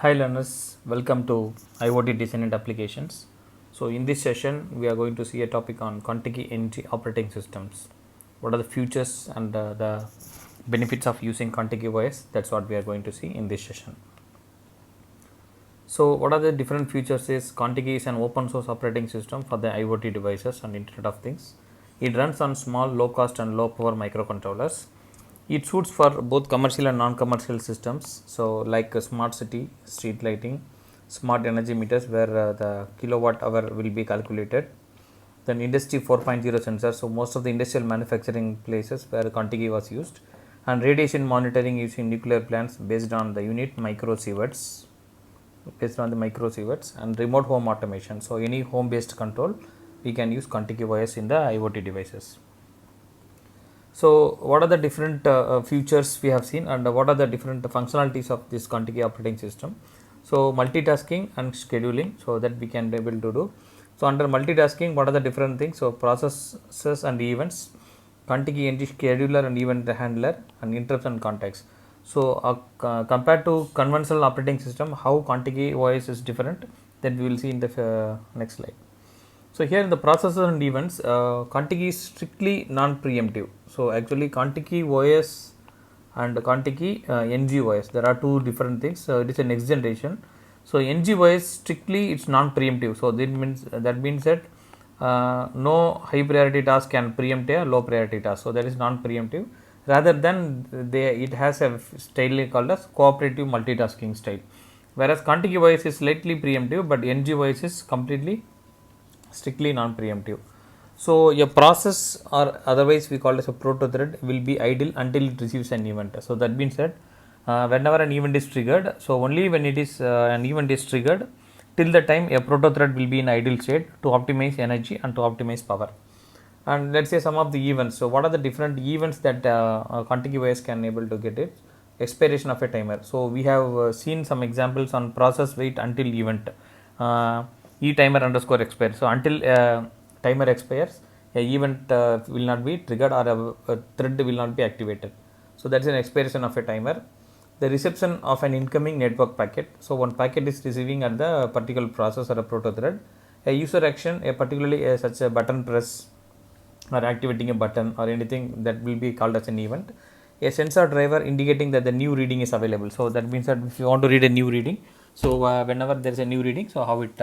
Hi learners, welcome to IoT Design and Applications. So in this session, we are going to see a topic on Contiki NG operating systems. What are the features and the benefits of using Contiki OS? That's what we are going to see in this session. So what are the different features is Contiki is an open source operating system for the IoT devices and Internet of Things. It runs on small, low cost and low power microcontrollers. It suits for both commercial and non-commercial systems. So like a smart city, street lighting, smart energy meters where the kilowatt hour will be calculated. Then industry 4.0 sensors. So most of the industrial manufacturing places where Contiki was used, and radiation monitoring using nuclear plants based on the unit microsieverts, and remote home automation. So any home based control we can use Contiki OS in the IoT devices. So what are the different features we have seen, and what are the different functionalities of this Contiki operating system? So multitasking and scheduling, so that we can be able to do. So under multitasking, what are the different things? So processes and events, Contiki NG scheduler and event handler, and interrupts and contexts. So compared to conventional operating system, how Contiki OS is different, that we will see in the next slide. So here in the processor and events, Contiki is strictly non-preemptive. So actually Contiki OS and Contiki NG OS, there are two different things. It is a next generation. So NG OS strictly it's non-preemptive. So that means that no high priority task can preempt a low priority task. So that is non-preemptive. Rather than it has a style called as cooperative multitasking style. Whereas Contiki OS is slightly preemptive, but NG OS is completely strictly non-preemptive. So a process, or otherwise we call it as a proto thread, will be idle until it receives an event. So that means that whenever an event is triggered, so only when it is an event is triggered, till the time a proto thread will be in idle state to optimize energy and to optimize power. And let's say some of the events. So what are the different events that Contiki OS can able to get it? Expiration of a timer. So we have seen some examples on process wait until event. Timer underscore expire. So until timer expires, a event will not be triggered, or a thread will not be activated. So that's an expiration of a timer. The reception of an incoming network packet. So one packet is receiving at the particular process or a proto thread. A user action, particularly such a button press or activating a button or anything, that will be called as an event. A sensor driver indicating that the new reading is available. So that means that if you want to read a new reading, so whenever there is a new reading, so how it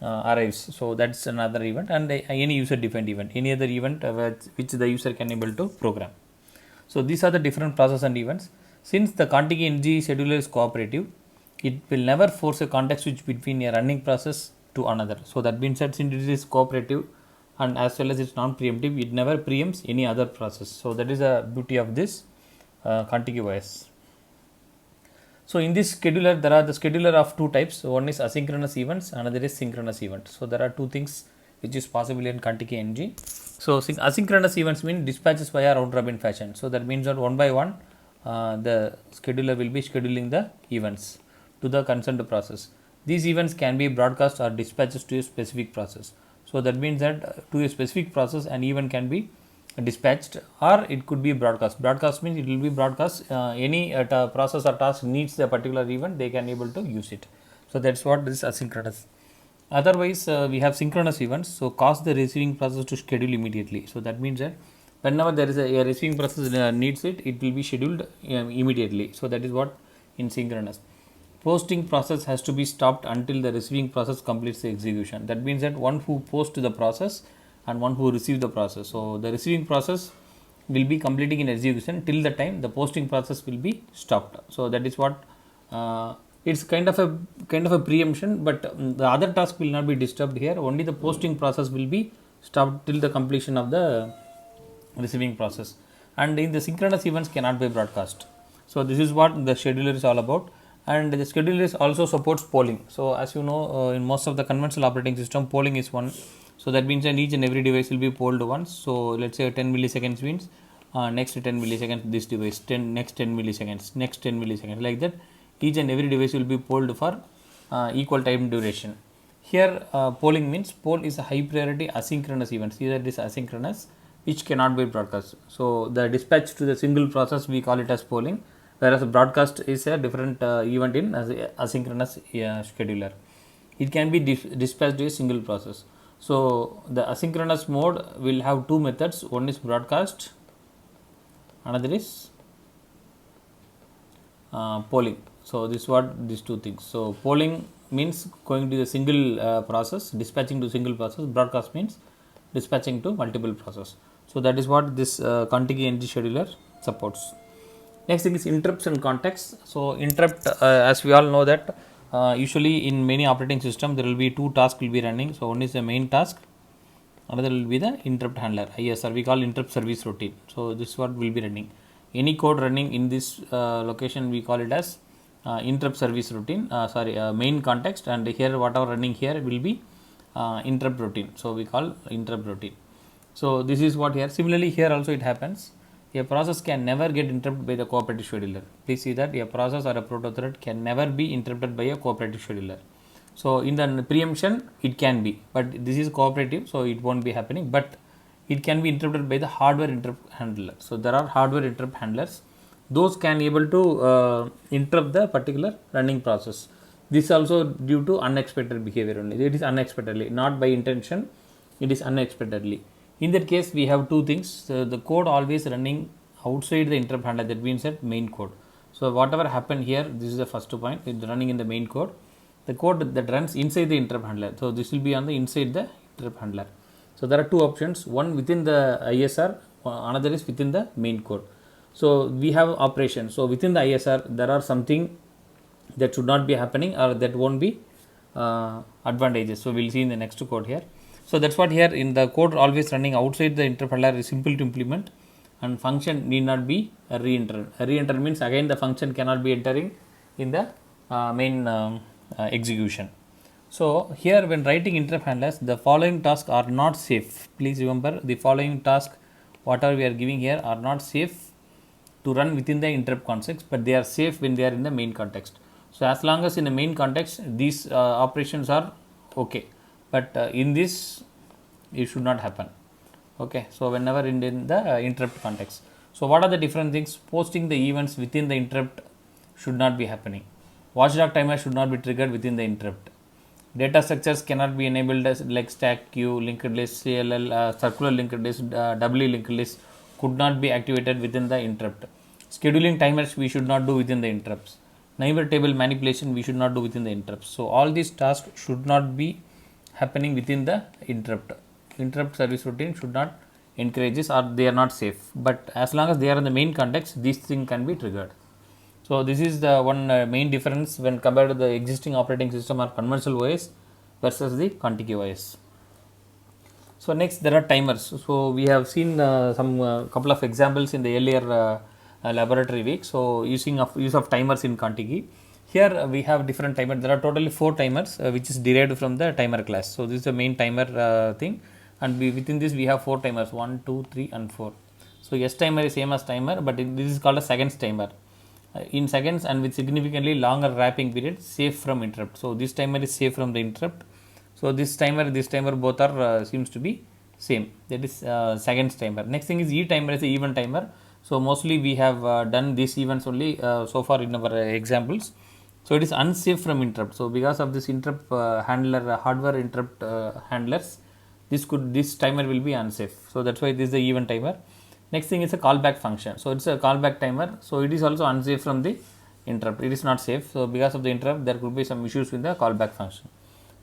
arrives. So that's another event, and any user defined event, any other event which the user can able to program. So these are the different process and events. Since the Contiki NG scheduler is cooperative, it will never force a context switch between a running process to another. So that means that since it is cooperative and as well as it's non-preemptive, it never preempts any other process. So that is the beauty of this Contiki OS. So in this scheduler, there are the scheduler of two types. So one is asynchronous events, another is synchronous events. So there are two things which is possible in Contiki NG. So asynchronous events mean dispatches via round robin fashion. So that means that one by one, the scheduler will be scheduling the events to the concerned process. These events can be broadcast or dispatches to a specific process. So that means that to a specific process, an event can be dispatched, or it could be broadcast. Broadcast means it will be broadcast, any process or task needs a particular event, they can able to use it. So that's what this asynchronous. Otherwise we have synchronous events, so cause the receiving process to schedule immediately. So that means that whenever there is a receiving process needs it, it will be scheduled immediately. So that is what in synchronous. Posting process has to be stopped until the receiving process completes the execution. That means that one who posts the process and one who receives the process. So the receiving process will be completing in execution till the time the posting process will be stopped. So that is what it's kind of a preemption, but the other task will not be disturbed here. Only the posting process will be stopped till the completion of the receiving process. And in the synchronous events cannot be broadcast. So this is what the scheduler is all about. And the scheduler is also supports polling. So as you know, in most of the conventional operating system, polling is one. So that means that each and every device will be polled once. So let's say 10 milliseconds means next 10 milliseconds this device, next 10 milliseconds, next 10 milliseconds, like that. Each and every device will be polled for equal time duration. Here polling means poll is a high priority asynchronous event. Here it is asynchronous, which cannot be broadcast. So the dispatch to the single process we call it as polling, whereas broadcast is a different event in asynchronous scheduler. It can be dispatched to a single process. So the asynchronous mode will have two methods. One is broadcast, another is polling. So this is what these two things. So polling means going to the single process, dispatching to single process. Broadcast means dispatching to multiple process. So that is what this Contiki NG scheduler supports. Next thing is interrupts and context. So interrupt, as we all know that usually in many operating system there will be two tasks will be running. So one is the main task, another will be the interrupt handler, ISR. We call interrupt service routine. So this is what will be running. Any code running in this location we call it as interrupt service routine. Main context, and here whatever running here will be interrupt routine. So we call interrupt routine. So this is what here. Similarly here also it happens. A process can never get interrupted by the cooperative scheduler. Please see that a process or a proto-thread can never be interrupted by a cooperative scheduler. So in the preemption it can be, but this is cooperative, so it won't be happening, but it can be interrupted by the hardware interrupt handler. So there are hardware interrupt handlers, those can able to interrupt the particular running process. This also due to unexpected behavior only. It is unexpectedly, not by intention, it is unexpectedly. In that case we have two things. The code always running outside the interrupt handler, that means that main code. So whatever happened here, this is the first point, it's running in the main code. The code that runs inside the interrupt handler, so this will be on the inside the interrupt handler. So there are two options, one within the ISR, another is within the main code. So we have operations. So within the ISR there are something that should not be happening or that won't be advantages. So we'll see in the next code here. So that's what here in the code always running outside the interrupt handler is simple to implement, and function need not be re-enter. Re-enter means again the function cannot be entering in the main execution. So here when writing interrupt handlers, the following tasks are not safe. Please remember, the following task whatever we are giving here are not safe to run within the interrupt context, but they are safe when they are in the main context. So as long as in the main context these operations are okay, but in this it should not happen. Okay, so whenever in the interrupt context. So what are the different things? Posting the events within the interrupt should not be happening. Watchdog timer should not be triggered within the interrupt. Data structures cannot be enabled as like stack queue, linked list, CLL, circular linked list, doubly linked list could not be activated within the interrupt. Scheduling timers we should not do within the interrupts. Neighbor table manipulation we should not do within the interrupts. So all these tasks should not be happening within the interrupt. Interrupt service routine should not encourage this, or they are not safe. But as long as they are in the main context, these things can be triggered. So this is the one main difference when compared to the existing operating system or conventional OS versus the Contiki OS. So next there are timers. So we have seen some couple of examples in the earlier laboratory week. So use of timers in Contiki. Here we have different timers. There are totally 4 timers which is derived from the timer class. So this is the main timer thing, and within this we have 4 timers, 1, 2, 3 and 4. So S timer is same as timer, but this is called a seconds timer. In seconds and with significantly longer wrapping period, safe from interrupt. So this timer is safe from the interrupt. So this timer both are seems to be same. That is seconds timer. Next thing is E timer is the event timer. So mostly we have done these events only so far in our examples. So it is unsafe from interrupt. So because of this interrupt handler, hardware interrupt handlers, this timer will be unsafe. So that's why this is the event timer. Next thing is a callback function. So it's a callback timer. So it is also unsafe from the interrupt. It is not safe. So because of the interrupt, there could be some issues with the callback function.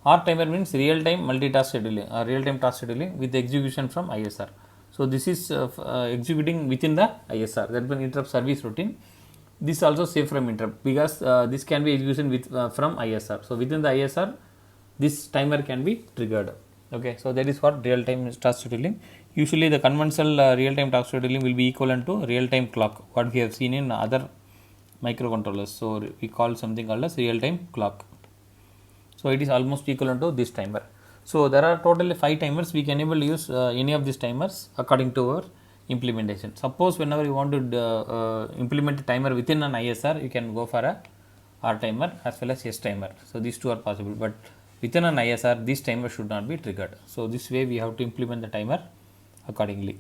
R timer means real time multitask scheduling or real time task scheduling with execution from ISR. So this is executing within the ISR. That means interrupt service routine. This also safe from interrupt because this can be execution with from ISR. So within the ISR, this timer can be triggered. Okay, so that is what real time task scheduling. Usually the conventional real time task scheduling will be equivalent to real time clock, what we have seen in other microcontrollers. So we call something called as real time clock. So it is almost equivalent to this timer. So there are totally 5 timers. We can able to use any of these timers according to our implementation. Suppose whenever you want to implement a timer within an ISR, you can go for a R timer as well as S timer. So these two are possible, but within an ISR, this timer should not be triggered. So this way we have to implement the timer accordingly.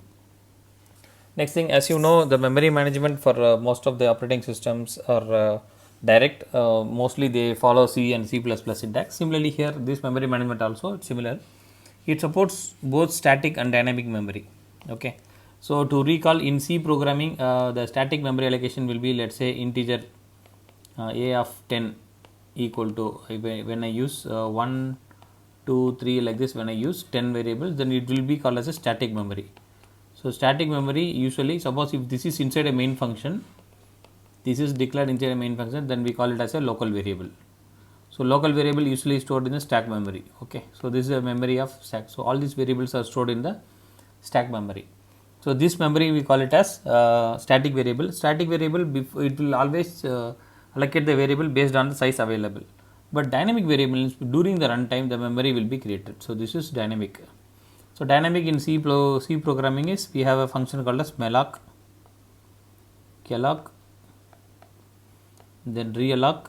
Next thing, as you know, the memory management for most of the operating systems are direct. Mostly they follow C and C++ syntax. Similarly here, this memory management also it's similar. It supports both static and dynamic memory. Okay. So to recall, in C programming, the static memory allocation will be, let's say, integer a of 10 equal to, when I use 1, 2, 3 like this, when I use 10 variables, then it will be called as a static memory. So static memory, usually, suppose if this is inside a main function, this is declared inside a main function, then we call it as a local variable. So local variable usually stored in the stack memory. Okay, so this is a memory of stack. So all these variables are stored in the stack memory. So this memory we call it as static variable. Static variable, it will always allocate the variable based on the size available. But dynamic variables, during the runtime, the memory will be created. So this is dynamic. So dynamic in C programming is, we have a function called as malloc, calloc, then realloc,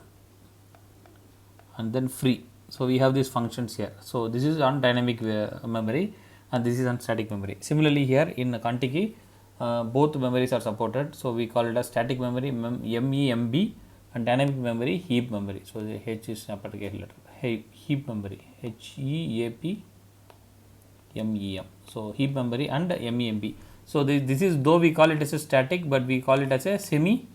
and then free. So we have these functions here. So this is on dynamic memory, and this is on static memory. Similarly here in Contiki, both memories are supported. So we call it as static memory MEMB, and dynamic memory heap memory. So the H is a particular letter. Heap memory, HEAP MEM. So heap memory and MEMB. So this is, though we call it as a static, but we call it as a semi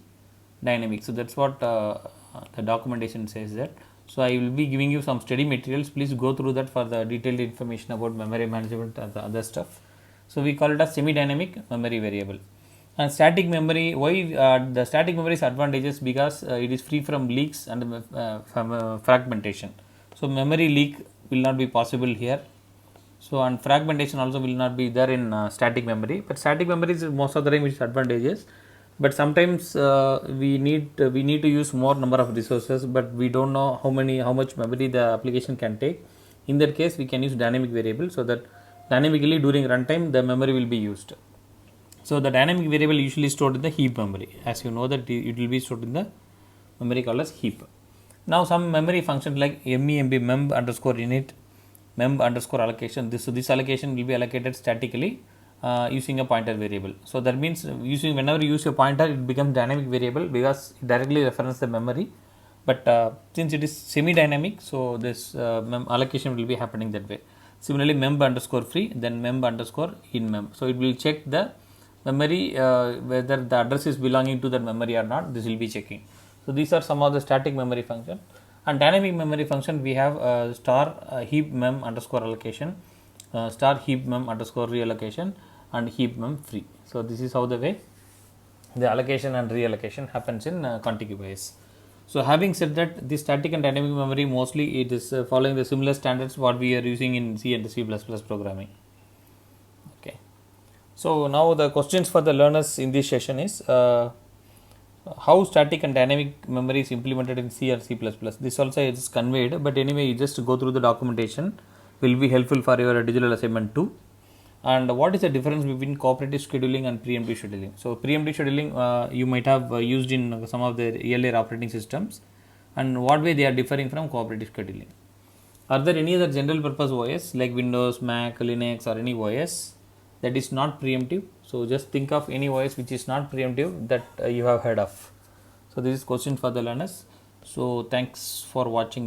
dynamic. So that's what the documentation says that. So I will be giving you some study materials. Please go through that for the detailed information about memory management and the other stuff. So we call it as semi dynamic memory variable. And static memory, why the static memory is advantageous? Because it is free from leaks and from fragmentation. So memory leak will not be possible here. So and fragmentation also will not be there in static memory. But static memory is most of the time it is advantageous. But sometimes we need to use more number of resources, but we don't know how much memory the application can take. In that case, we can use dynamic variable, so that dynamically during runtime the memory will be used. So the dynamic variable usually stored in the heap memory. As you know that it will be stored in the memory called as heap. Now some memory functions like MEMB, memb underscore init, memb underscore allocation. This allocation will be allocated statically using a pointer variable. So that means whenever you use a pointer, it becomes dynamic variable because it directly references the memory. But since it is semi-dynamic, so this allocation will be happening that way. Similarly, memb underscore free, then memb underscore in mem. So it will check the memory whether the address is belonging to that memory or not. This will be checking. So these are some of the static memory function. And dynamic memory function, we have star heap mem underscore allocation, star heap mem underscore reallocation, and heap mem free. So this is how the way the allocation and reallocation happens in contiguous. So having said that, the static and dynamic memory, mostly it is following the similar standards what we are using in C and C++ programming. Okay. So now the questions for the learners in this session is how static and dynamic memory is implemented in C or C++. This also is conveyed, but anyway, you just go through the documentation, will be helpful for your digital assignment too. And what is the difference between cooperative scheduling and preemptive scheduling? So preemptive scheduling you might have used in some of the earlier operating systems, and what way they are differing from cooperative scheduling. Are there any other general purpose OS like Windows, Mac, Linux, or any OS that is not preemptive? So just think of any OS which is not preemptive that you have heard of. So this is question for the learners. So thanks for watching.